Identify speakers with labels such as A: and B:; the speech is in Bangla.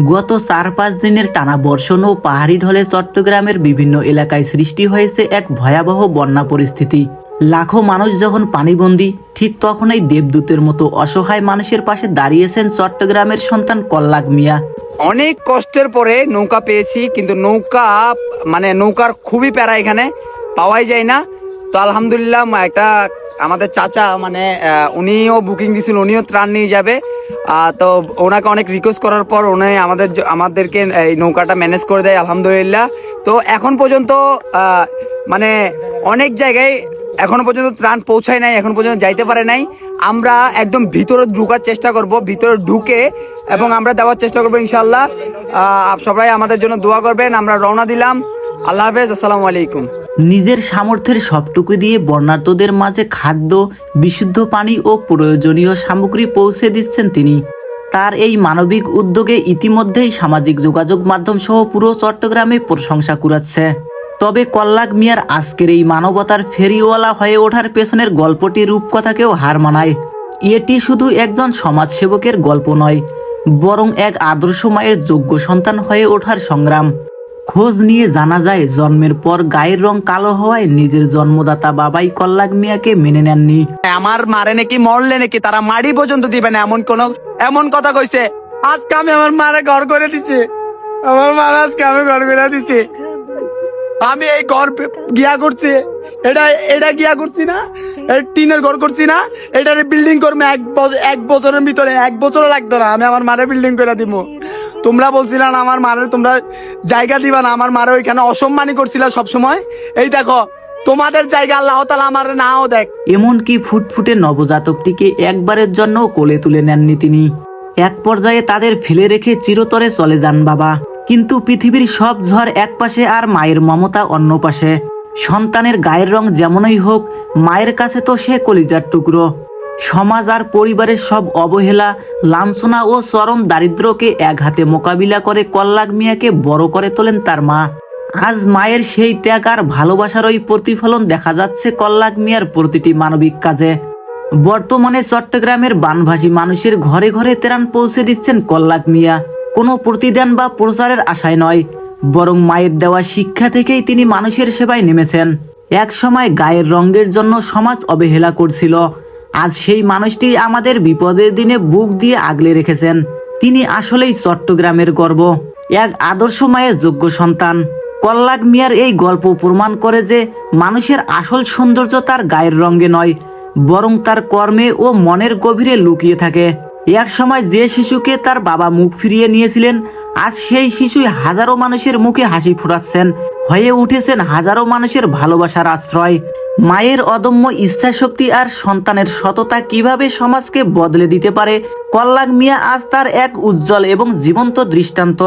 A: গত ৪-৫ দিনের টানা বর্ষণ ও পাহাড়ি ঢলে চট্টগ্রামের বিভিন্ন এলাকায় সৃষ্টি হয়েছে এক ভয়াবহ বন্যা পরিস্থিতি। লাখো মানুষ যখন পানিবন্দী, ঠিক তখনই দেবদূতের মতো অসহায় মানুষের পাশে দাঁড়িয়েছেন চট্টগ্রামের সন্তান কল্লাক মিয়া।
B: অনেক কষ্টের পরে নৌকা পেয়েছি, কিন্তু নৌকার খুবই প্যারা, এখানে পাওয়াই যায় না। তো আলহামদুলিল্লাহ একটা আমাদের চাচা উনিও বুকিং দিয়েছিল, উনিও ত্রাণ নিয়ে যাবে। তো ওনাকে অনেক রিকোয়েস্ট করার পর উনি আমাদেরকে এই নৌকাটা ম্যানেজ করে দেয় আলহামদুলিল্লাহ। তো এখন পর্যন্ত অনেক জায়গায় এখনো পর্যন্ত ত্রাণ পৌঁছায় নাই, এখন পর্যন্ত যাইতে পারে নাই। আমরা একদম ভিতরে ঢুকার চেষ্টা করব, ভিতরে ঢুকে এবং আমরা দেওয়ার চেষ্টা করবো ইনশাল্লাহ। সবাই আমাদের জন্য দোয়া করবেন। আমরা রওনা দিলাম। আল্লাহ হাফেজ, আসসালামু আলাইকুম।
A: নিজের সামর্থ্যের সবটুকু দিয়ে বন্যার্তদের মাঝে খাদ্য, বিশুদ্ধ পানি ও প্রয়োজনীয় সামগ্রী পৌঁছে দিচ্ছেন তিনি। তার এই মানবিক উদ্যোগে ইতিমধ্যেই সামাজিক যোগাযোগ মাধ্যম সহ পুরো চট্টগ্রামে প্রশংসা কুড়াচ্ছে। তবে কল্লাক মিয়ার আজকের এই মানবতার ফেরিওয়ালা হয়ে ওঠার পেছনের গল্পটি রূপকথাকেও হার মানায়। এটি শুধু একজন সমাজসেবকের গল্প নয়, বরং এক আদর্শ মায়ের যোগ্য সন্তান হয়ে ওঠার সংগ্রাম। খোঁজ নিয়ে জানা যায়, জন্মের পর গায়ের রং কালো হওয়ায় নিজের জন্মদাতা বাবাই কল্লাক মিয়াকে মেনে নেননি।
B: আমার মারে নাকি মরলে নাকি তারা মাড়ি পর্যন্ত দিবে না, এমন কথা কইছে। আজকে আমি আমার মারে ঘর করে দিছি, আমার মার আজকে আমি ঘর করে দিছি। আমি এই ঘর গিয়া করছি, এটা গিয়া করছি না, টিনের ঘর করছি না, এটারে বিল্ডিং করবো এক বছরের ভিতরে, 1 বছর লাগতো না, আমি আমার মারে বিল্ডিং করে দিব। তোমরা বলছিলা না আমার মারে তোমরা জায়গা দিবা না, আমার মারে ওইখানে অসম্মানী করছিলা সবসময়। এই দেখো তোমাদের জায়গা আল্লাহ তাআলা আমার নাও দেখ।
A: এমনকি ফুটফুটে নবজাতকটিকে একবারের জন্য কোলে তুলে নেননি তিনি। এক পর্যায়ে তাদের ফেলে রেখে চিরতরে চলে যান বাবা। কিন্তু পৃথিবীর সব ঝড় এক পাশে আর মায়ের মমতা অন্য পাশে। সন্তানের গায়ের রং যেমনই হোক, মায়ের কাছে তো সে কলিজার টুকরো। সমাজ আর পরিবারের সব অবহেলা, লাঞ্ছনা ও চরম দারিদ্র্যকে এক হাতে মোকাবিলা করে কল্লাক মিয়াকে বড় করে তোলেন তার মা। আজ মায়ের সেই ত্যাগ আর ভালোবাসারই প্রতিফলন দেখা যাচ্ছে কল্লাক মিয়ার প্রতিটি মানবিক কাজে। বর্তমানে চট্টগ্রামের বানভাসী মানুষের ঘরে ঘরে ত্রাণ পৌঁছে দিচ্ছেন কল্লাক মিয়া। কোনো প্রতিদান বা প্রচারের আশায় নয়, বরং মায়ের দেওয়া শিক্ষা থেকেই তিনি মানুষের সেবায় নেমেছেন। এক সময় গায়ের রঙের জন্য সমাজ অবহেলা করছিল, আজ সেই মানুষটি আমাদের বিপদের দিনে বুক দিয়ে আগলে রেখেছেন। তিনি আসলেই চট্টগ্রামের গর্ব, এক আদর্শ মায়ের যোগ্য সন্তান। কল্লাক মিয়ার এই গল্প প্রমাণ করে যে মানুষের আসল সৌন্দর্য তার গায়ের রঙে নয়, বরং তার কর্মে ও মনের গভীরে লুকিয়ে থাকে। এক সময় যে শিশুকে তার বাবা মুখ ফিরিয়ে নিয়েছিলেন, আজ সেই শিশুই হাজারো মানুষের মুখে হাসি ফোটাচ্ছেন, হয়ে উঠেছেন হাজারো মানুষের ভালোবাসার আশ্রয়। মায়ের অদম্য ইচ্ছাশক্তি আর সন্তানের সততা কিভাবে সমাজকে বদলে দিতে পারে, কল্লাক মিয়া আজ তার এক উজ্জ্বল এবং জীবন্ত দৃষ্টান্ত।